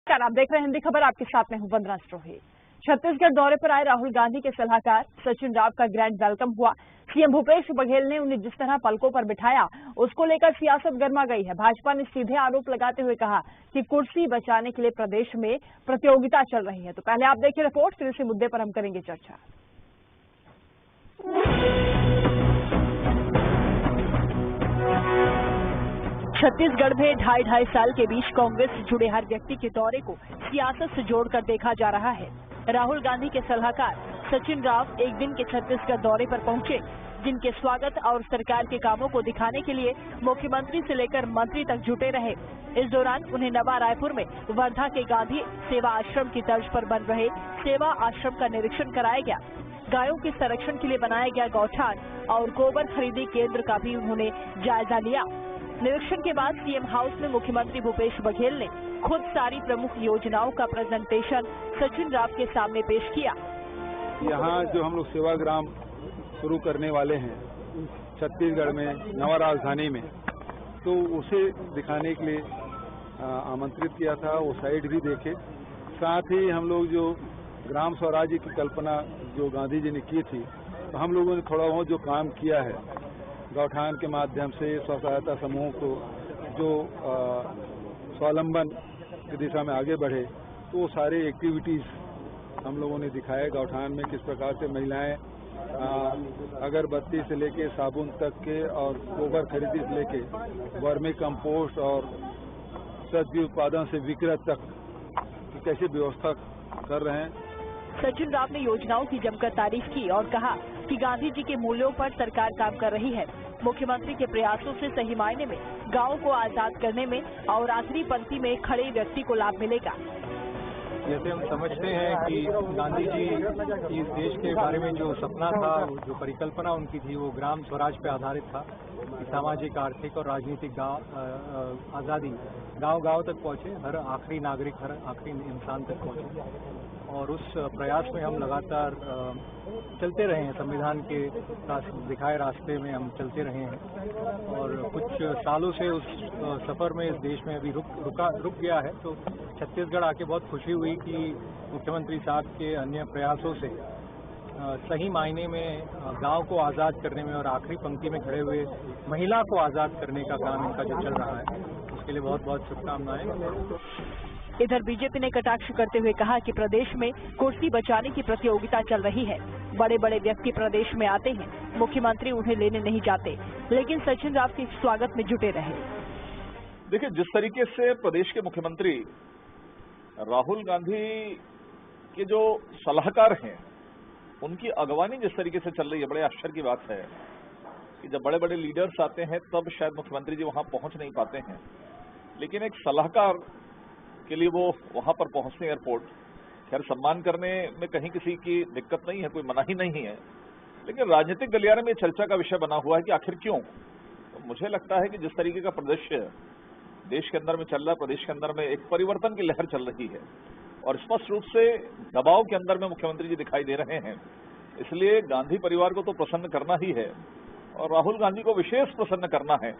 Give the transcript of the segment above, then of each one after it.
आप देख रहे हैं हिंदी खबर। आपके साथ में हूं वंदना स्ट्रोही। छत्तीसगढ़ दौरे पर आए राहुल गांधी के सलाहकार सचिन राव का ग्रैंड वेलकम हुआ। सीएम भूपेश बघेल ने उन्हें जिस तरह पलकों पर बिठाया, उसको लेकर सियासत गर्मा गई है। भाजपा ने सीधे आरोप लगाते हुए कहा कि कुर्सी बचाने के लिए प्रदेश में प्रतियोगिता चल रही है। तो पहले आप देखिए रिपोर्ट, फिर इसी मुद्दे पर हम करेंगे चर्चा। छत्तीसगढ़ में ढाई साल के बीच कांग्रेस से जुड़े हर व्यक्ति के दौरे को सियासत से जोड़कर देखा जा रहा है। राहुल गांधी के सलाहकार सचिन राव एक दिन के छत्तीसगढ़ दौरे पर पहुंचे, जिनके स्वागत और सरकार के कामों को दिखाने के लिए मुख्यमंत्री से लेकर मंत्री तक जुटे रहे। इस दौरान उन्हें नवा रायपुर में वर्धा के गांधी सेवा आश्रम की तर्ज पर बन रहे सेवा आश्रम का निरीक्षण कराया गया। गायों के संरक्षण के लिए बनाया गया गौठान और गोबर खरीदी केंद्र का भी उन्होंने जायजा लिया। निरीक्षण के बाद सीएम हाउस में मुख्यमंत्री भूपेश बघेल ने खुद सारी प्रमुख योजनाओं का प्रेजेंटेशन सचिन राव के सामने पेश किया। यहाँ जो हम लोग सेवाग्राम शुरू करने वाले हैं छत्तीसगढ़ में नवा राजधानी में, तो उसे दिखाने के लिए आमंत्रित किया था। वो साइड भी देखे, साथ ही हम लोग जो ग्राम स्वराज्य की कल्पना जो गांधी जी ने की थी, तो हम लोगों ने थोड़ा बहुत जो काम किया है गौठान के माध्यम से स्व सहायता समूह को जो स्वावलंबन की दिशा में आगे बढ़े, तो वो सारे एक्टिविटीज़ हम लोगों ने दिखाए। गौठान में किस प्रकार से महिलाएं अगरबत्ती से लेके साबुन तक के और गोबर खरीदी से लेके वर्मी कंपोस्ट और सब्जी उत्पादन से विक्रय तक की कैसे व्यवस्था कर रहे हैं। सचिन राव ने योजनाओं की जमकर तारीफ की और कहा कि गांधी जी के मूल्यों पर सरकार काम कर रही है। मुख्यमंत्री के प्रयासों से सही मायने में गांव को आजाद करने में और आखिरी पंक्ति में खड़े व्यक्ति को लाभ मिलेगा। जैसे हम समझते हैं कि गांधी जी इस देश के बारे में जो सपना था, जो परिकल्पना उनकी थी, वो ग्राम स्वराज पे आधारित था। सामाजिक, आर्थिक और राजनीतिक आज़ादी गांव-गांव तक पहुंचे, हर आखिरी नागरिक, हर आखिरी इंसान तक पहुंचे। और उस प्रयास में हम लगातार चलते रहे हैं। संविधान के दिखाए रास्ते में हम चलते रहे हैं और कुछ सालों से उस सफर में इस देश में अभी रुक गया है। तो छत्तीसगढ़ आके बहुत खुशी हुई कि मुख्यमंत्री साहब के अन्य प्रयासों से सही मायने में गांव को आज़ाद करने में और आखिरी पंक्ति में खड़े हुए महिला को आज़ाद करने का काम इनका जो चल रहा है, उसके लिए बहुत बहुत शुभकामनाएं। इधर बीजेपी ने कटाक्ष करते हुए कहा कि प्रदेश में कुर्सी बचाने की प्रतियोगिता चल रही है। बड़े बड़े व्यक्ति प्रदेश में आते हैं, मुख्यमंत्री उन्हें लेने नहीं जाते, लेकिन सचिन राव के स्वागत में जुटे रहे। देखिए, जिस तरीके से प्रदेश के मुख्यमंत्री राहुल गांधी के जो सलाहकार हैं, उनकी अगवानी जिस तरीके से चल रही है, बड़े आश्चर्य की बात है कि जब बड़े बड़े लीडर्स आते हैं तब शायद मुख्यमंत्री जी वहां पहुंच नहीं पाते हैं, लेकिन एक सलाहकार के लिए वो वहां पर पहुंचने एयरपोर्ट, खैर सम्मान करने में कहीं किसी की दिक्कत नहीं है, कोई मनाही नहीं है, लेकिन राजनीतिक गलियारे में चर्चा का विषय बना हुआ है कि आखिर क्यों। तो मुझे लगता है कि जिस तरीके का परिदृश्य देश के अंदर में चल रहा है, प्रदेश के अंदर में एक परिवर्तन की लहर चल रही है और स्पष्ट रूप से दबाव के अंदर में मुख्यमंत्री जी दिखाई दे रहे हैं। इसलिए गांधी परिवार को तो प्रसन्न करना ही है और राहुल गांधी को विशेष प्रसन्न करना है।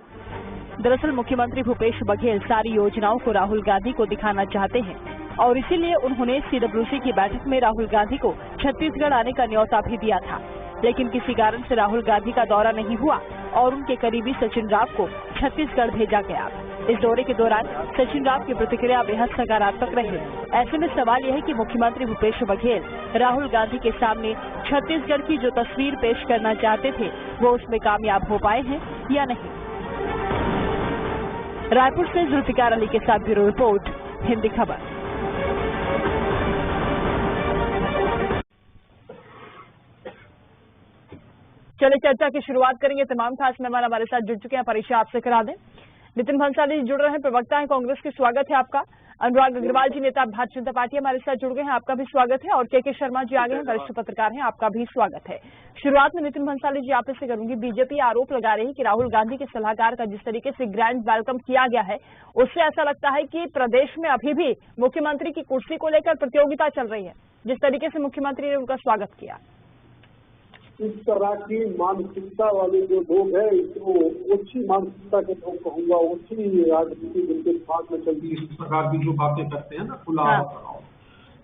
दरअसल मुख्यमंत्री भूपेश बघेल सारी योजनाओं को राहुल गांधी को दिखाना चाहते हैं और इसीलिए उन्होंने सीडब्ल्यूसी की बैठक में राहुल गांधी को छत्तीसगढ़ आने का न्योता भी दिया था, लेकिन किसी कारण से राहुल गांधी का दौरा नहीं हुआ और उनके करीबी सचिन राव को छत्तीसगढ़ भेजा गया। इस दौरे के दौरान सचिन राव की प्रतिक्रिया बेहद सकारात्मक रही। ऐसे में सवाल यह है कि मुख्यमंत्री भूपेश बघेल राहुल गांधी के सामने छत्तीसगढ़ की जो तस्वीर पेश करना चाहते थे, वो उसमें कामयाब हो पाए हैं या नहीं। रायपुर से जुल्फिकार अली के साथ ब्यूरो रिपोर्ट, हिंदी खबर। चलिए चर्चा की शुरुआत करेंगे। तमाम खास मेहमान हमारे साथ जुड़ चुके हैं, परिचय आपसे करा दें। नितिन भंसाली जी जुड़ रहे हैं, प्रवक्ता हैं कांग्रेस के, स्वागत है आपका। अनुराग अग्रवाल जी, नेता भारतीय जनता पार्टी, हमारे साथ जुड़ गए हैं, आपका भी स्वागत है। और के शर्मा जी आ गए हैं, वरिष्ठ पत्रकार हैं, आपका भी स्वागत है। शुरुआत में नितिन भंसाली जी आप से करूंगी। बीजेपी आरोप लगा रही है कि राहुल गांधी के सलाहकार का जिस तरीके से ग्रैंड वेलकम किया गया है, उससे ऐसा लगता है कि प्रदेश में अभी भी मुख्यमंत्री की कुर्सी को लेकर प्रतियोगिता चल रही है, जिस तरीके से मुख्यमंत्री ने उनका स्वागत किया। इस तरह की मानसिकता वाले जो लोग हैं, इसको अच्छी मानसिकता के लोग कहूँगा, अच्छी राजनीति जिनके साथ में चलती है, इस प्रकार की जो बातें करते हैं ना खुला।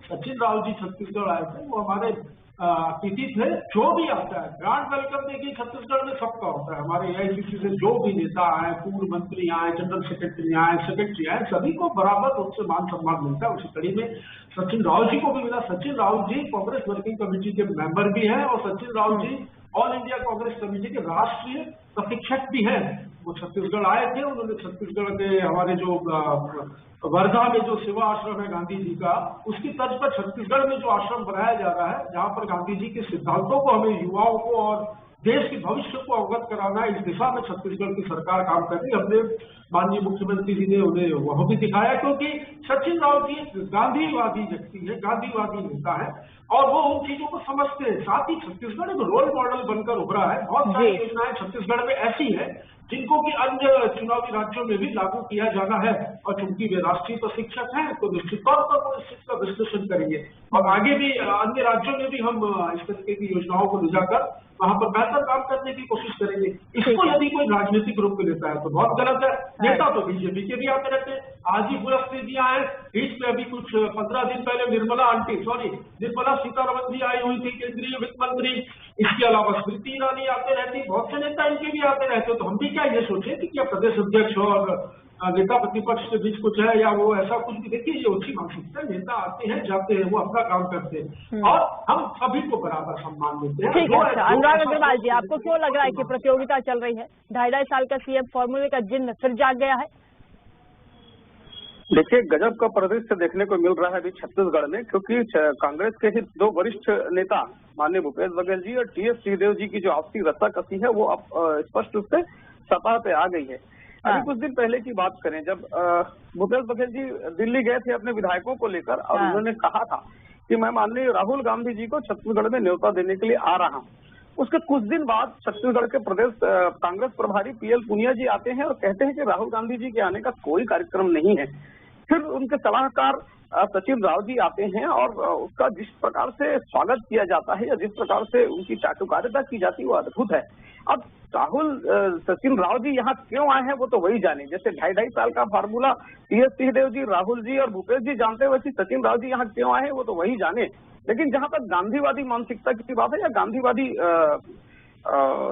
सचिन राव जी छत्तीसगढ़ आए थे, वो हमारे अतिथि थे। जो भी आता है ग्रांड वेलकम देखिए छत्तीसगढ़ में सबका होता है। हमारे AICC से जो भी नेता आए, पूर्व मंत्री आए, जनरल सेक्रेटरी आए, सभी को बराबर रूप से मान सम्मान मिलता है। उसी कड़ी में सचिन राव जी को भी मिला। सचिन राव जी कांग्रेस वर्किंग कमेटी के मेंबर भी हैं और Sachin Rao ji all India Congress committee के राष्ट्रीय प्रशिक्षक भी हैं। वो छत्तीसगढ़ आए थे, उन्होंने छत्तीसगढ़ के हमारे जो वर्धा में जो सेवा आश्रम है गांधी जी का, उसकी तर्ज पर छत्तीसगढ़ में जो आश्रम बनाया जा रहा है, जहां पर गांधी जी के सिद्धांतों को हमें युवाओं को और देश के भविष्य को अवगत कराना, इस दिशा में छत्तीसगढ़ की सरकार काम कर रही है। हमने माननीय मुख्यमंत्री जी ने उन्हें वह भी दिखाया, क्योंकि सचिन राव जी गांधीवादी व्यक्ति है, गांधीवादी नेता है और वो उन चीजों को समझते हैं। साथ ही छत्तीसगढ़ एक रोल मॉडल बनकर उभरा है। बहुत सारी योजनाएं छत्तीसगढ़ में ऐसी है जिनको कि अन्य चुनावी राज्यों में भी लागू किया जाना है, और चूंकि वे राष्ट्रीय प्रशिक्षक हैं तो निश्चित तौर पर वो इस चीज का विश्लेषण करेंगे और आगे भी अन्य राज्यों में भी हम इस तरीके की योजनाओं को ले जाकर वहां पर बेहतर काम करने की कोशिश करेंगे। इसको यदि कोई राजनीतिक रूप में लेता है तो बहुत गलत है। नेता तो बीजेपी के भी आते रहते हैं। आज ही बुरस्त दिया है, बीच में अभी कुछ 15 दिन पहले निर्मला सीतारमण जी आई हुई थी, केंद्रीय वित्त मंत्री। इसके अलावा स्मृति ईरानी आते रहती, बहुत से नेता इनके भी आते रहते। तो हम भी क्या ये सोचे कि क्या प्रदेश अध्यक्ष और नेता प्रतिपक्ष के बीच कुछ है या वो ऐसा कुछ भी। देखिए ये अच्छी मानसिकता, नेता आते हैं जाते हैं, वो अपना काम करते हैं और हम सभी को बराबर सम्मान देते हैं। ठीक है, अनुराग अग्रवाल जी, आपको क्यों लग रहा है कि प्रतियोगिता चल रही है? 2.5 साल का CM फॉर्मूले का जिन्न फिर जाग गया है? देखिए, गजब का परिदृश्य देखने को मिल रहा है अभी छत्तीसगढ़ में, क्योंकि कांग्रेस के ही 2 वरिष्ठ नेता माननीय भूपेश बघेल जी और TS सिंहदेव जी की जो आपसी रस्साकसी है वो अब स्पष्ट रूप से सतह पे आ गई है। अभी कुछ दिन पहले की बात करें, जब भूपेश बघेल जी दिल्ली गए थे अपने विधायकों को लेकर और उन्होंने कहा था कि मैं माननीय राहुल गांधी जी को छत्तीसगढ़ में न्योता देने के लिए आ रहा हूं। उसके कुछ दिन बाद छत्तीसगढ़ के प्रदेश कांग्रेस प्रभारी PL पुनिया जी आते हैं और कहते हैं कि राहुल गांधी जी के आने का कोई कार्यक्रम नहीं है। फिर उनके सलाहकार सचिन राव जी आते हैं और उसका जिस प्रकार से स्वागत किया जाता है या जिस प्रकार से उनकी चाटुकारिता की जाती है वो अद्भुत है। अब सचिन राव जी यहाँ क्यों आए हैं वो तो वही जाने। जैसे 2.5 साल का फार्मूला TS सिंहदेव जी, राहुल जी और भूपेश जी जानते हैं, वैसे सचिन राव जी यहाँ क्यों आए हैं वो तो वही जाने। लेकिन जहाँ तक गांधीवादी मानसिकता की बात है या गांधीवादी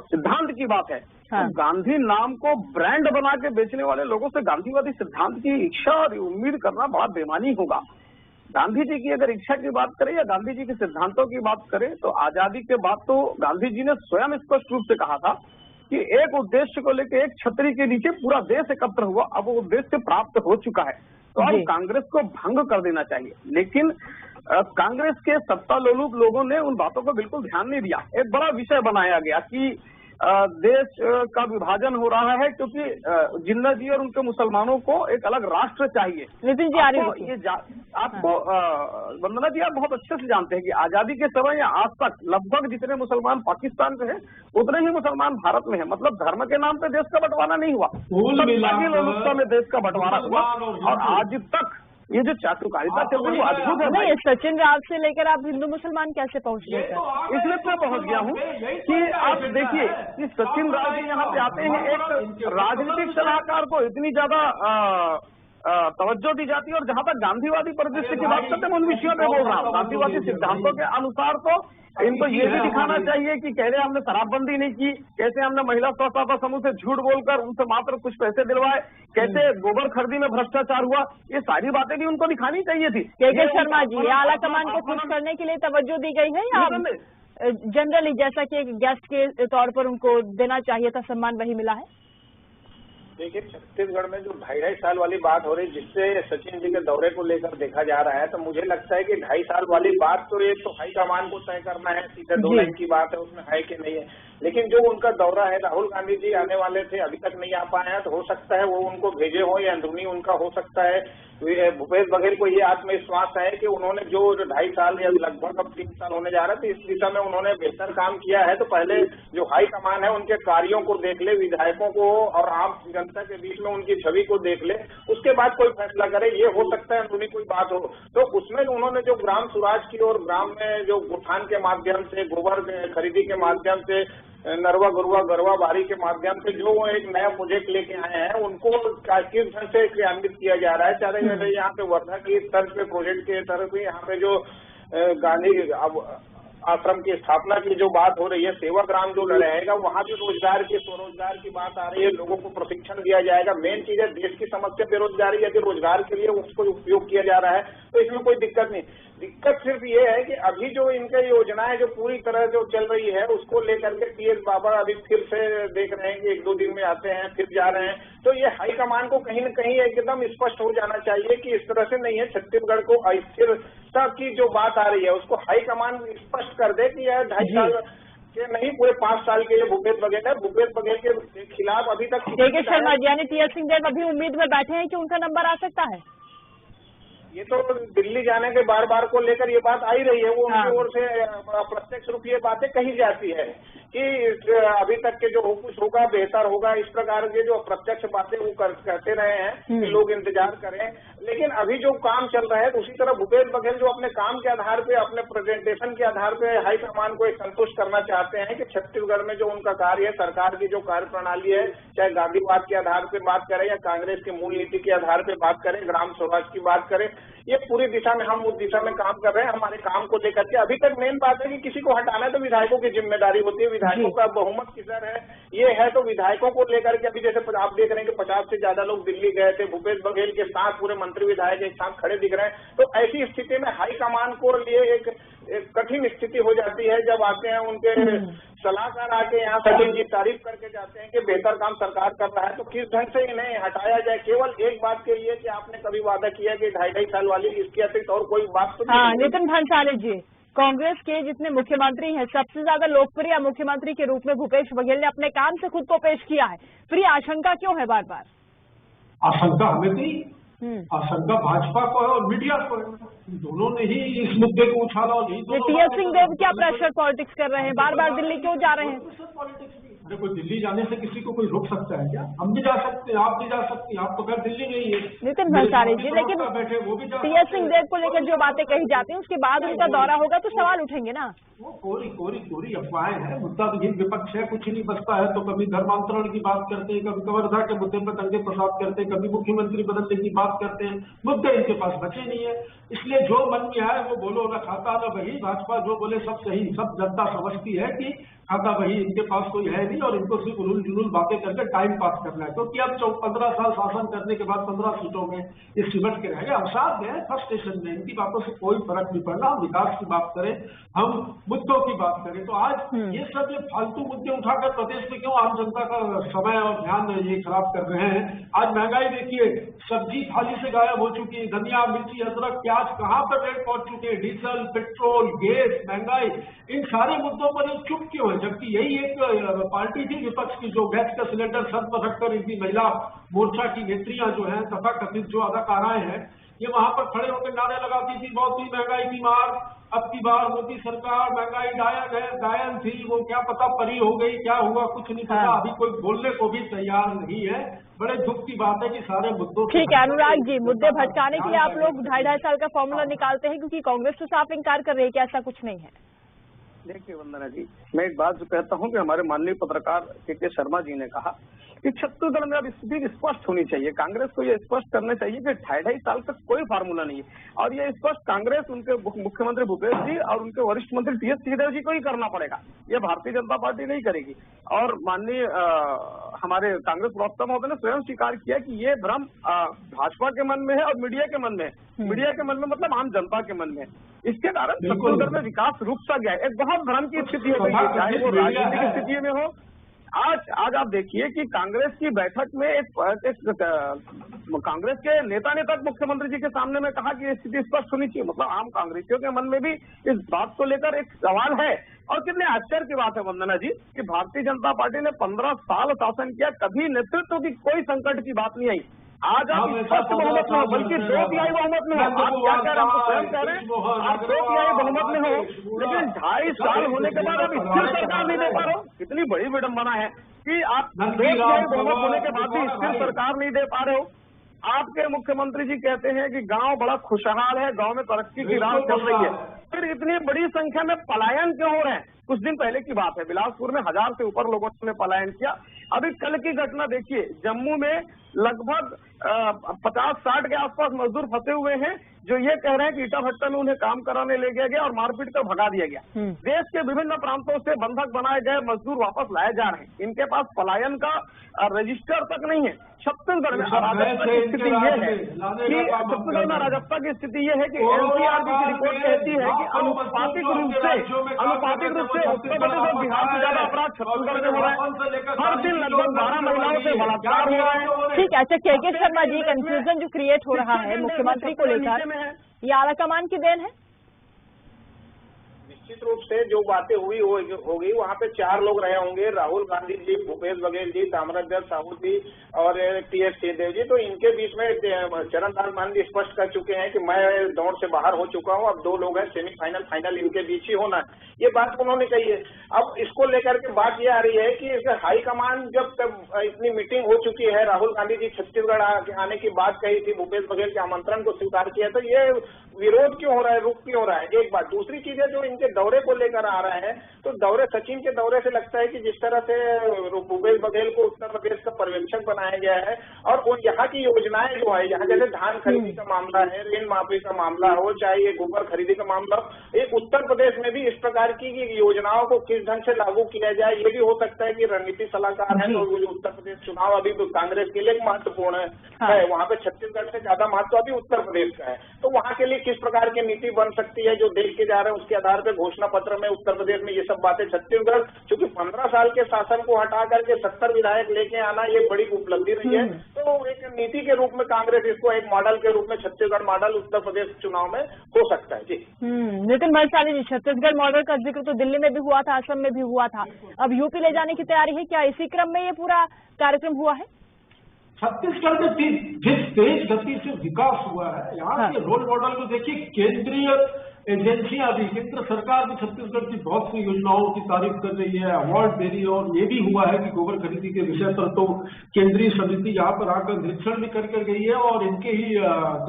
सिद्धांत की बात है, तो गांधी नाम को ब्रांड बना के बेचने वाले लोगों से गांधीवादी सिद्धांत की इच्छा और उम्मीद करना बड़ा बेमानी होगा। गांधी जी की अगर इच्छा की बात करें या गांधी जी के सिद्धांतों की बात करें तो आजादी के बाद तो गांधी जी ने स्वयं स्पष्ट रूप से कहा था कि एक उद्देश्य को लेकर एक छतरी के नीचे पूरा देश एकत्र हुआ, अब वो उद्देश्य प्राप्त हो चुका है तो अब कांग्रेस को भंग कर देना चाहिए। लेकिन कांग्रेस के सत्ता लोलुप लोगों ने उन बातों को बिल्कुल ध्यान नहीं दिया। एक बड़ा विषय बनाया गया कि देश का विभाजन हो रहा है क्योंकि जिन्ना जी और उनके मुसलमानों को एक अलग राष्ट्र चाहिए। नितिन जी, आपको वंदना जी, आप बहुत अच्छे से जानते हैं कि आजादी के समय या आज तक लगभग जितने मुसलमान पाकिस्तान में हैं उतने ही मुसलमान भारत में हैं। मतलब धर्म के नाम पे देश का बंटवारा नहीं हुआ, लोलुपता में देश का बंटवारा हुआ और आज तक ये जो चाटुकारिता चल रही है वो अद्भुत है। नहीं, सचिन राव से लेकर आप हिंदू मुसलमान कैसे पहुंच गए? इसलिए मैं पहुंच गया हूँ कि आप देखिए कि सचिन राव जी यहाँ पे आते हैं, एक राजनीतिक सलाहकार को इतनी ज्यादा तवज्जो दी जाती है और जहाँ तक गांधीवादी परिदृश्य की बात करते हैं उन विषयों में बोल रहा हूँ। गांधीवादी सिद्धांतों के अनुसार तो इनको ये भी दिखाना चाहिए कि कैसे हमने शराबबंदी नहीं की, कैसे हमने महिला स्वच्छता समूह से झूठ बोलकर उनसे मात्र कुछ पैसे दिलवाए, कैसे गोबर खरीदी में भ्रष्टाचार हुआ, ये सारी बातें भी उनको दिखानी चाहिए थी। के शर्मा जी, आला कमान को खुश करने के लिए तवज्जो दी गई है या जनरली जैसा कि एक गेस्ट के तौर पर उनको देना चाहिए था सम्मान वही मिला है? देखिए, छत्तीसगढ़ में जो 2.5 साल वाली बात हो रही जिससे सचिन जी के दौरे को लेकर देखा जा रहा है, तो मुझे लगता है कि 2.5 साल वाली बात तो ये तो हाईकमान को तय करना है, सीधे 2 लाइन की बात है, उसमें है कि नहीं है। लेकिन जो उनका दौरा है, राहुल गांधी जी आने वाले थे, अभी तक नहीं आ पाए हैं, तो हो सकता है वो उनको भेजे हो या अंदरूनी उनका हो सकता है। भूपेश बघेल को ये आत्मविश्वास है कि उन्होंने जो 2.5 साल या लगभग अब 3 साल होने जा रहे थे, इस दिशा में उन्होंने बेहतर काम किया है। तो पहले जो हाई कमान है उनके कार्यों को देख ले, विधायकों को और आम जनता के बीच में उनकी छवि को देख ले, उसके बाद कोई फैसला करे। ये हो सकता है अंदरूनी कोई बात हो। तो उसमें उन्होंने जो ग्राम स्वराज की और ग्राम में जो गुठान के माध्यम से, गोबर खरीदी के माध्यम से, नरवा गुरवा गरवा बारी के माध्यम से जो वो एक नया प्रोजेक्ट लेके आए हैं, उनको किस ढंग से क्रियान्वित किया जा रहा है। चाहे यहाँ पे वर्धा की तर्ज पे प्रोजेक्ट के तरफ भी यहाँ पे जो गांधी आश्रम की स्थापना की जो बात हो रही है, सेवाग्राम जो रहेगा, वहाँ भी रोजगार की, स्वरोजगार की बात आ रही है, लोगों को प्रशिक्षण दिया जाएगा। मेन चीज है देश की समस्या बेरोजगारी, यदि रोजगार के लिए उसको उपयोग किया जा रहा है तो इसमें कोई दिक्कत नहीं। दिक्कत सिर्फ ये है कि अभी जो इनके योजनाएं जो पूरी तरह जो चल रही है, उसको लेकर के टीएस बाबा अभी फिर से देख रहे हैं कि 1-2 दिन में आते हैं, फिर जा रहे हैं। तो ये हाईकमान को कहीं न कहीं एकदम स्पष्ट हो जाना चाहिए कि इस तरह से नहीं है। छत्तीसगढ़ को अस्थिरता की जो बात आ रही है, उसको हाईकमान स्पष्ट कर दे कि यह 2.5 साल के नहीं, पूरे 5 साल के लिए भूपेश बघेल के खिलाफ अभी तक। देखिए शर्मा जी, यानी टीएस सिंहदेव अभी उम्मीद में बैठे हैं कि उनका नंबर आ सकता है। ये तो दिल्ली जाने के बार को लेकर ये बात आई रही है, वो उनकी ओर से प्रत्यक्ष रूप ये बातें कही जाती है कि अभी तक के जो कुछ होगा बेहतर होगा, इस प्रकार के जो प्रत्यक्ष बातें वो करते रहे हैं कि लोग इंतजार करें। लेकिन अभी जो काम चल रहा है, उसी तरह भूपेश बघेल जो अपने काम के आधार पे, अपने प्रेजेंटेशन के आधार पे हाईकमान को एक संतुष्ट करना चाहते हैं कि छत्तीसगढ़ में जो उनका कार्य है, सरकार की जो कार्य प्रणाली है, चाहे गांधीवाद के आधार पे बात करें या कांग्रेस की मूल नीति के आधार पे बात करें, ग्राम स्वराज की बात करें, ये पूरी दिशा में हम उस दिशा में काम कर रहे हैं। हमारे काम को लेकर के अभी तक मेन बात है कि किसी को हटाना है तो विधायकों की जिम्मेदारी होती है, विधायकों का बहुमत किधर है ये है। तो विधायकों को लेकर के अभी जैसे आप देख रहे हैं कि 50 से ज्यादा लोग दिल्ली गए थे, भूपेश बघेल के साथ पूरे मंत्री विधायक एक साथ खड़े दिख रहे हैं। तो ऐसी स्थिति में हाईकमान को लिए एक कठिन स्थिति हो जाती है जब आते हैं उनके सलाहकार आके यहाँ सचिन जी तारीफ करके जाते हैं कि बेहतर काम सरकार कर रहा है, तो किस ढंग से इन्हें हटाया जाए। केवल एक बात के लिए कि आपने कभी वादा किया कि 2.5 साल वाली, इसके अतिरिक्त और कोई बात तो नहीं। नितिन भंसाली जी, कांग्रेस के जितने मुख्यमंत्री हैं, सबसे ज्यादा लोकप्रिय मुख्यमंत्री के रूप में भूपेश बघेल ने अपने काम से खुद को पेश किया है, फिर आशंका क्यों है बार बार? आशंका हमें थी, आशंका भाजपा को है और मीडिया को है, दोनों ने ही इस मुद्दे को उछाला। और टीएस सिंहदेव क्या प्रेशर पॉलिटिक्स कर रहे हैं, बार बार दिल्ली क्यों जा रहे हैं? अरे कोई दिल्ली जाने से किसी को कोई रोक सकता है क्या? हम भी जा सकते हैं, आप भी जा सकती हैं, आप तो खैर दिल्ली नहीं है। नितिन भंसाली जी, लेकिन टीएस सिंहदेव को लेकर जो बातें कही जाती हैं, उसके बाद उनका दौरा होगा तो सवाल उठेंगे ना। वो कोरी अफवाहें हैं, मुद्दा विहीन विपक्ष है, कुछ नहीं बचता है। तो कभी धर्मांतरण की बात करते हैं, कभी कवर्धा के मुद्दे पर दंगे फसाद करते हैं, कभी मुख्यमंत्री बदलने की बात करते हैं। मुद्दे इनके पास बचे नहीं है, इसलिए जो मन में आए वो बोलो, ना खाता ना वही। भाजपा जो बोले सब सही, सब जनता समझती है कि खाता वही, इनके पास कोई है नहीं और इनको सिर्फ उलूल जुलूल बातें करके टाइम पास करना है। क्योंकि अब 15 साल शासन करने के बाद 15 सीटों में ये सिमट के रहेंगे। हम साथ गए फर्स्ट स्टेशन में, इनकी बातों से कोई फर्क नहीं पड़ना। हम विकास की बात करें, हम मुद्दों की बात करें, तो आज ये सब ये फालतू मुद्दे उठाकर प्रदेश में क्यों आम जनता का समय और ध्यान ये खराब कर रहे हैं। आज महंगाई देखिए, सब्जी थाली से गायब हो चुकी है, धनिया मिर्ची अदरक प्याज कहाँ पर रेट पहुंच चुके हैं, डीजल पेट्रोल गैस महंगाई, इन सारे मुद्दों पर चुप क्यों है। जबकि यही एक पार्टी थी विपक्ष की जो गैस का सिलेंडर सर पर रखकर इनकी महिला मोर्चा की नेत्रियां जो हैं तथा कथित जो अदाकाराएं हैं, ये वहां पर खड़े होकर नारे लगाती थी, बहुत ही महंगाई की मार, अब की बार मोदी सरकार महंगाई गायन थी, वो क्या पता परी हो गई, क्या हुआ कुछ नहीं पता। अभी कोई बोलने को भी तैयार नहीं है। बड़े दुख की बात है कि सारे मुद्दों। ठीक है अनुराग जी, मुद्दे भटकाने के लिए आप लोग 2.5 साल का फॉर्मूला निकालते हैं, क्योंकि कांग्रेस तो साफ इंकार कर रही है कि ऐसा कुछ नहीं है। देखिए वंदना जी, मैं एक बात जो कहता हूं कि हमारे माननीय पत्रकार के शर्मा जी ने कहा कि छत्तीसगढ़ में अब स्थिति स्पष्ट होनी चाहिए। कांग्रेस को ये स्पष्ट करना चाहिए कि 2.5 साल तक कोई फार्मूला नहीं है, और ये स्पष्ट कांग्रेस, उनके मुख्यमंत्री भूपेश जी और उनके वरिष्ठ मंत्री टीएस सिंहदेव जी को ही करना पड़ेगा। ये भारतीय जनता पार्टी नहीं करेगी। और माननीय हमारे कांग्रेस प्रवक्ता महोदय ने स्वयं स्वीकार किया कि ये भ्रम भाजपा के मन में है और मीडिया के मन में है। मीडिया के मन में मतलब आम जनता के मन में। इसके कारण छत्तीसगढ़ में विकास रुक सा गया है। एक बहुत भ्रम की स्थिति हो गई है, चाहे वो राजनीतिक स्थिति में हो। आज आप देखिए कि कांग्रेस की बैठक में एक कांग्रेस के नेता ने तक मुख्यमंत्री जी के सामने में कहा कि स्थिति स्पष्ट होनी चाहिए। मतलब आम कांग्रेसियों के मन में भी इस बात को लेकर एक सवाल है। और कितने आश्चर्य की बात है वंदना जी कि भारतीय जनता पार्टी ने 15 साल शासन किया, कभी नेतृत्व की कोई संकट की बात नहीं आई। आज आप स्पष्ट बहुमत में हो, बल्कि 2/3 बहुमत में हो। आप क्या कह रहे हैं, हम स्वयं कह रहे हैं आप 2/3 बहुमत में हो, लेकिन 2.5 साल होने के बाद आप स्थिर सरकार नहीं दे पा रहे हो। कितनी बड़ी विडंबना है कि आप 2/3 बहुमत होने के बाद भी स्थिर सरकार नहीं दे पा रहे हो। आपके मुख्यमंत्री जी कहते हैं कि गांव बड़ा खुशहाल है, गांव में तरक्की की राह चल रही है, फिर इतनी बड़ी संख्या में पलायन क्यों हो रहे हैं? कुछ दिन पहले की बात है, बिलासपुर में 1000 से ऊपर लोगों ने पलायन किया। अभी कल की घटना देखिए, जम्मू में लगभग 50-60 के आसपास मजदूर फंसे हुए हैं, जो ये कह रहे हैं कि ईटा भट्टा में उन्हें काम कराने ले गया और मारपीट कर भगा दिया गया। देश के विभिन्न प्रांतों से बंधक बनाए गए मजदूर वापस लाए जा रहे हैं। इनके पास पलायन का रजिस्टर तक नहीं है। छत्तीसगढ़ में अराजकता की स्थिति ये है कि छत्तीसगढ़ में अराजकता की स्थिति ये है कि एनसीआरबी की रिपोर्ट कहती है कि अनुपातिक रूप से उत्तर प्रदेश और बिहार से ज्यादा अपराध छत्तीसगढ़ में हो रहा है। हर दिन लगभग 12 महिलाओं से बलात्कार हो रहा है। ठीक है, अच्छा के शर्मा जी, कंफ्यूजन जो क्रिएट हो रहा है मुख्यमंत्री को लेकर, ये आला कमान की देन है? निश्चित रूप से जो बातें हुई होगी, वहाँ पे 4 लोग रहे होंगे, राहुल गांधी जी, भूपेश बघेल जी, ताम्रध्वज साहू जी और टी.एस. सिंहदेव जी। तो इनके बीच में चरणदास मांझी स्पष्ट कर चुके हैं कि मैं दौड़ से बाहर हो चुका हूँ, अब 2 लोग हैं, सेमीफाइनल फाइनल इनके बीच ही होना है। ये बात उन्होंने कही है। अब इसको लेकर के बात ये आ रही है कि हाईकमान जब तक इतनी मीटिंग हो चुकी है, राहुल गांधी जी छत्तीसगढ़ आने की बात कही थी, भूपेश बघेल के आमंत्रण को स्वीकार किया, तो ये विरोध क्यों हो रहा है, रुक क्यों हो रहा है? एक बात। दूसरी चीज है जो इनके दौरे को लेकर आ रहा है, तो दौरे सचिन के दौरे से लगता है कि जिस तरह से भूपेश बघेल को उत्तर प्रदेश का पर्यवेक्षक बनाया गया है और यहाँ की योजनाएं जो है, यहाँ जैसे धान खरीदी का मामला है, ऋण माफी का मामला हो, चाहे ये गोबर खरीदी का मामला हो, एक उत्तर प्रदेश में भी इस प्रकार की योजनाओं को किस ढंग से लागू किया जाए, ये भी हो सकता है कि रणनीति सलाहकार है तो उत्तर प्रदेश चुनाव अभी तो कांग्रेस के लिए महत्वपूर्ण है, वहाँ पे छत्तीसगढ़ से ज्यादा महत्व अभी उत्तर प्रदेश का है, तो वहाँ के लिए किस प्रकार की नीति बन सकती है जो देख के जा रहे हैं, उसके आधार पर घोषणा पत्र में उत्तर प्रदेश में ये सब बातें। छत्तीसगढ़ चूंकि 15 साल के शासन को हटा करके 70 विधायक लेके आना ये बड़ी उपलब्धि रही है, तो एक नीति के रूप में कांग्रेस इसको एक मॉडल के रूप में छत्तीसगढ़ मॉडल उत्तर प्रदेश चुनाव में हो सकता है। जी नितिन भंसाली जी, छत्तीसगढ़ मॉडल का जिक्र तो दिल्ली में भी हुआ था, असम में भी हुआ था, अब यूपी ले जाने की तैयारी है क्या? इसी क्रम में ये पूरा कार्यक्रम हुआ है? छत्तीसगढ़ में जिस तेज गति से विकास हुआ है, यहाँ के रोल मॉडल को देखिए। केंद्रीय एजेंसियां भी, केंद्र सरकार भी छत्तीसगढ़ की बहुत सी योजनाओं की तारीफ कर रही है, अवार्ड दे रही है, और ये भी हुआ है कि गोबर खरीदी के विषय पर तो केंद्रीय समिति यहाँ पर आकर निरीक्षण भी करके गई है, और इनके ही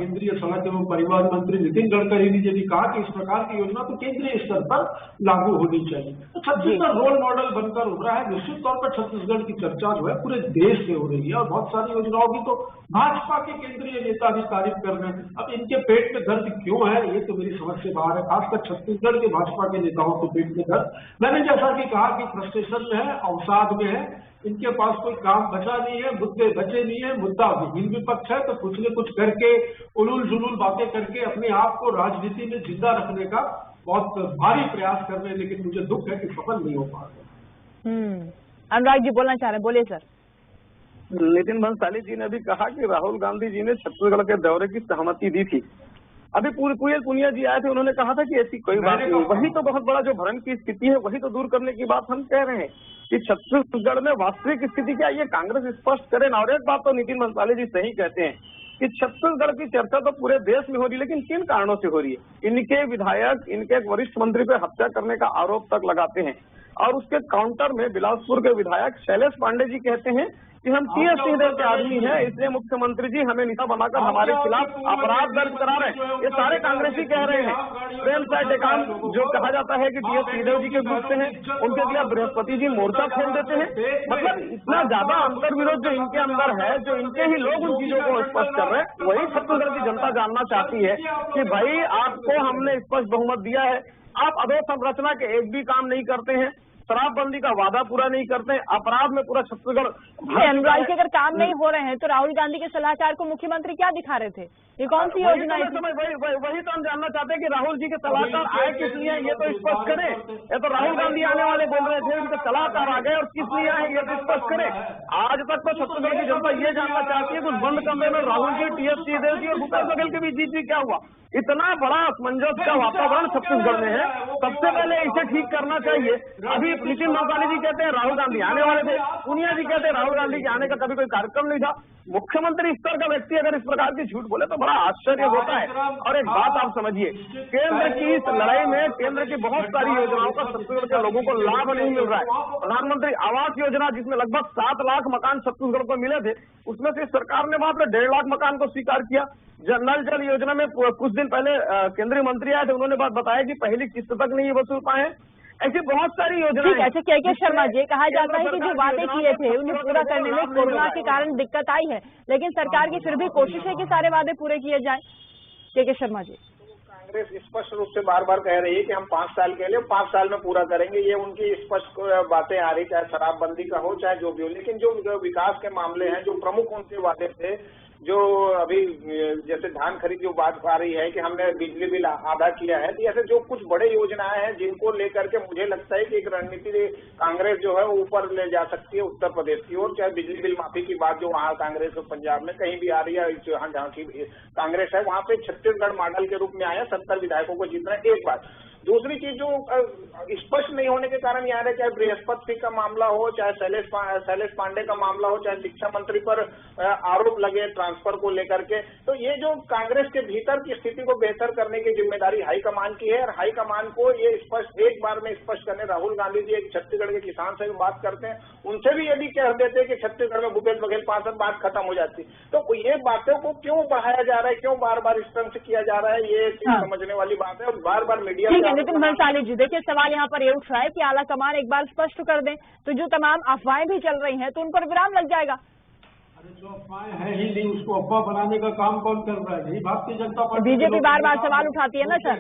केंद्रीय सड़क एवं परिवहन मंत्री नितिन गडकरी ने भी कहा कि इस प्रकार की योजना तो केंद्रीय स्तर पर लागू होनी चाहिए। तो छत्तीसगढ़ रोल मॉडल बनकर उभरा है। निश्चित तौर पर छत्तीसगढ़ की चर्चा जो है पूरे देश में हो रही है, और बहुत सारी योजनाओं की तो भाजपा के केंद्रीय नेता भी तारीफ कर रहे हैं। अब इनके पेट में दर्द क्यों है, ये तो मेरी समझ से बाहर है, खासकर छत्तीसगढ़ के भाजपा के नेताओं के पेट में दर्द। मैंने जैसा कि कहा कि फ्रस्ट्रेशन में है, अवसाद में है, इनके पास कोई काम बचा नहीं है, मुद्दे बचे नहीं है, मुद्दा विहीन विपक्ष है, तो कुछ न कुछ करके उलूल जुलूल बातें करके अपने आप को राजनीति में जिंदा रखने का बहुत भारी प्रयास कर रहे हैं, लेकिन मुझे दुख है कि सफल नहीं हो पा रहे। अनुराग जी बोलना चाह रहे हैं, बोलिए सर। नितिन भंसाली जी ने भी कहा कि राहुल गांधी जी ने छत्तीसगढ़ के दौरे की सहमति दी थी। अभी पुनिया पुनिया जी आए थे, उन्होंने कहा था कि ऐसी कोई बात नहीं। वही तो बहुत बड़ा जो भ्रम की स्थिति है, वही तो दूर करने की बात हम कह रहे हैं कि छत्तीसगढ़ में वास्तविक स्थिति क्या, ये कांग्रेस स्पष्ट करे ना। और एक बात तो नितिन भंसाली जी सही कहते हैं कि छत्तीसगढ़ की चर्चा तो पूरे देश में हो रही है, लेकिन किन कारणों से हो रही है? इनके विधायक इनके एक वरिष्ठ मंत्री पे हत्या करने का आरोप तक लगाते हैं, और उसके काउंटर में बिलासपुर के विधायक शैलेश पांडे जी कहते हैं कि हम टी.एस. सिंहदेव के आदमी हैं, इसलिए मुख्यमंत्री जी हमें निशा बनाकर हमारे खिलाफ अपराध दर्ज करा रहे हैं। ये सारे कांग्रेसी कह रहे हैं। प्रेम साय टेकाम जो कहा जाता है कि टी.एस. सिंहदेव जी के ग्रुप से हैं, उनके खिलाफ बृहस्पति जी मोर्चा खोल देते हैं। मतलब इतना ज्यादा अंतर विरोध जो इनके अंदर है, जो इनके ही लोग उन चीजों को स्पष्ट कर रहे हैं, वही छत्तीसगढ़ की जनता जानना चाहती है कि भाई आपको हमने स्पष्ट बहुमत दिया है, आप अधोसंरचना के एक भी काम नहीं करते हैं, शराबबंदी का वादा पूरा नहीं करते, अपराध में पूरा छत्तीसगढ़। अनुराग जी, अगर काम नहीं हो रहे हैं तो राहुल गांधी के सलाहकार को मुख्यमंत्री क्या दिखा रहे थे? ये कौन सी योजना है? वही तो हम जानना चाहते हैं कि राहुल जी के सलाहकार आए किस लिए, ये तो स्पष्ट करें। ये तो राहुल गांधी आने वाले बोल रहे थे, उनके सलाहकार आ गए और किस लिए आए ये तो स्पष्ट करें। आज तक तो छत्तीसगढ़ की जनता ये जानना चाहती है कि उस बंद कमरे में राहुल जी, टीएस सिंहदेव जी और भूपेश बघेल के बीच जीत क्या हुआ। इतना बड़ा असमंजस का वातावरण छत्तीसगढ़ में है, सबसे पहले इसे ठीक करना चाहिए। अभी नितिन नौतानी जी कहते हैं राहुल गांधी आने वाले थे, पूनिया जी कहते हैं राहुल गांधी के आने का कभी कोई कार्यक्रम नहीं था। मुख्यमंत्री स्तर का व्यक्ति अगर इस प्रकार की झूठ बोले तो बड़ा आश्चर्य होता है। और एक बात आप समझिए, केंद्र की इस लड़ाई में केंद्र की बहुत सारी योजनाओं का छत्तीसगढ़ के लोगों को लाभ नहीं मिल रहा है। प्रधानमंत्री आवास योजना जिसमें लगभग 7 लाख मकान छत्तीसगढ़ को मिले थे, उसमें से सरकार ने मात्र 1.5 लाख मकान को स्वीकार किया। नल जल योजना में कुछ दिन पहले केंद्रीय मंत्री आए थे, उन्होंने बात बताया कि पहली किस्त तक नहीं वसूल पाए। ऐसी बहुत सारी योजनाएं। अच्छा, के शर्मा जी, कहा जाता है कि जो वादे किए थे उन्हें पूरा करने में कोरोना के कारण दिक्कत आई है, लेकिन सरकार की फिर भी कोशिश है कि सारे वादे पूरे किए जाएं। के शर्मा जी, कांग्रेस स्पष्ट रूप से बार बार कह रही है कि हम 5 साल के लिए 5 साल में पूरा करेंगे। ये उनकी स्पष्ट बातें आ रही, चाहे शराबबंदी का हो चाहे जो भी हो। लेकिन जो विकास के मामले हैं, जो प्रमुख उनके वादे थे, जो अभी जैसे धान खरीद जो बात आ रही है कि हमने बिजली बिल आधा किया है, तो ऐसे जो कुछ बड़े योजनाएं हैं जिनको लेकर के मुझे लगता है कि एक रणनीति कांग्रेस जो है वो ऊपर ले जा सकती है उत्तर प्रदेश की ओर। चाहे बिजली बिल माफी की बात जो वहाँ कांग्रेस और पंजाब में कहीं भी आ रही है, जहाँ की कांग्रेस है वहाँ पे छत्तीसगढ़ मॉडल के रूप में आया 70 विधायकों को जीतना है, एक बात। दूसरी चीज जो स्पष्ट नहीं होने के कारण यहाँ है, चाहे बृहस्पति सिंह का मामला हो, चाहे शैलेश पांडे का मामला हो, चाहे शिक्षा मंत्री पर आरोप लगे ट्रांसफर को लेकर के, तो ये जो कांग्रेस के भीतर की स्थिति को बेहतर करने की जिम्मेदारी हाईकमान की है। और हाईकमान को ये स्पष्ट एक बार में स्पष्ट करने राहुल गांधी जी एक छत्तीसगढ़ के किसान से भी बात करते हैं, उनसे भी यदि कह देते कि छत्तीसगढ़ में भूपेश बघेल पार्षद, बात खत्म हो जाती। तो ये बातों को क्यों बढ़ाया जा रहा है, क्यों बार बार इस तरह से किया जा रहा है, ये समझने वाली बात है। और बार बार मीडिया नितिन भंसाली जी, देखिए सवाल यहाँ पर ये उठ रहा है कि आला कमान एक बार स्पष्ट कर दें तो जो तमाम अफवाहें भी चल रही हैं तो उन पर विराम लग जाएगा। अरे जो अफवाहें हैं ही नहीं, उसको अफवाह बनाने का काम कौन कर रहा है? नहीं, भारतीय जनता पार्टी। बीजेपी बार बार सवाल उठाती है ना सर।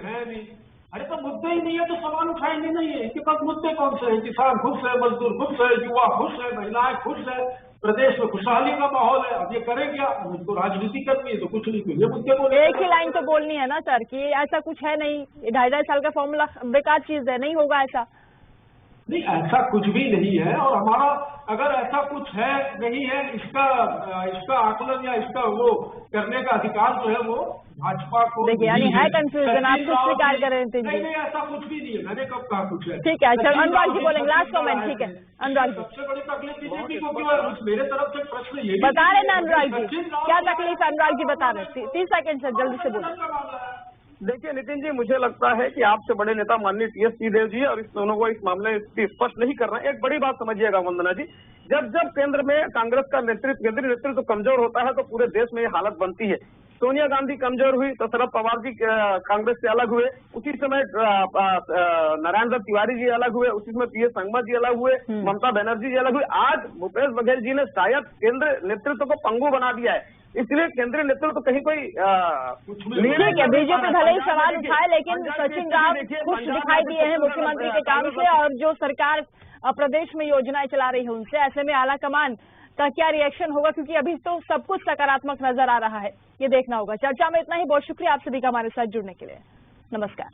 अरे तो मुद्दे ही नहीं है तो सवाल उठाएंगे नहीं है। इनके पास मुद्दे कौन से हैं? किसान खुश है, मजदूर खुश है, युवा खुश है, महिलाएं खुश है, प्रदेश में खुशहाली का माहौल है। अब ये करे क्या? तो राजनीति करनी है तो कुछ नहीं, तो ये मुद्दे बोले। एक ही लाइन तो बोलनी है ना सर कि ऐसा कुछ है नहीं, 2.5 साल का फॉर्मूला बेकार चीज है, नहीं होगा ऐसा। नहीं, ऐसा कुछ भी नहीं है। और हमारा अगर ऐसा कुछ है नहीं है, इसका आकलन या इसका वो करने का अधिकार जो है वो भाजपा को। देखिए यानी है कंफ्यूजन, आप कुछ स्वीकार कर रहे थे। नहीं, ऐसा कुछ भी नहीं है, मैंने कब कहा कुछ है। ठीक है, अच्छा अनुराग जी बोलेंगे लास्ट कमेंट। ठीक है अनुराग जी, सबसे बड़ी तकलीफ बीजेपी को क्यों है? मेरे तरफ से प्रश्न ये बता रहे ना अनुराग जी, क्या तकलीफ है? अनुराग जी बता रहे, 30 सेकंड से जल्दी से बोलिए। देखिए नितिन जी, मुझे लगता है कि आपसे बड़े नेता माननीय टीएस सिंहदेव जी और इस दोनों को इस मामले में स्पष्ट नहीं करना है। एक बड़ी बात समझिएगा वंदना जी, जब केंद्र में कांग्रेस का केंद्रीय नेतृत्व कमजोर होता है तो पूरे देश में ये हालत बनती है। सोनिया गांधी कमजोर हुई तो शरद पवार जी कांग्रेस से अलग हुए, उसी समय नारायण दत्त तिवारी जी अलग हुए, उसी समय पीएस संगमा जी अलग हुए, ममता बनर्जी जी अलग हुए। आज भूपेश बघेल जी ने शायद केंद्र नेतृत्व को पंगु बना दिया है, इसलिए केंद्रीय नेतृत्व तो कहीं कोई ठीक है। बीजेपी भले ही सवाल उठाए, लेकिन सचिन राव खुश दिखाई दिए हैं मुख्यमंत्री के काम से और जो सरकार प्रदेश में योजनाएं चला रही है उनसे। ऐसे में आला कमान का क्या रिएक्शन होगा, क्योंकि अभी तो सब कुछ सकारात्मक नजर आ रहा है, ये देखना होगा। चर्चा में इतना ही, बहुत शुक्रिया आप सभी का हमारे साथ जुड़ने के लिए। नमस्कार।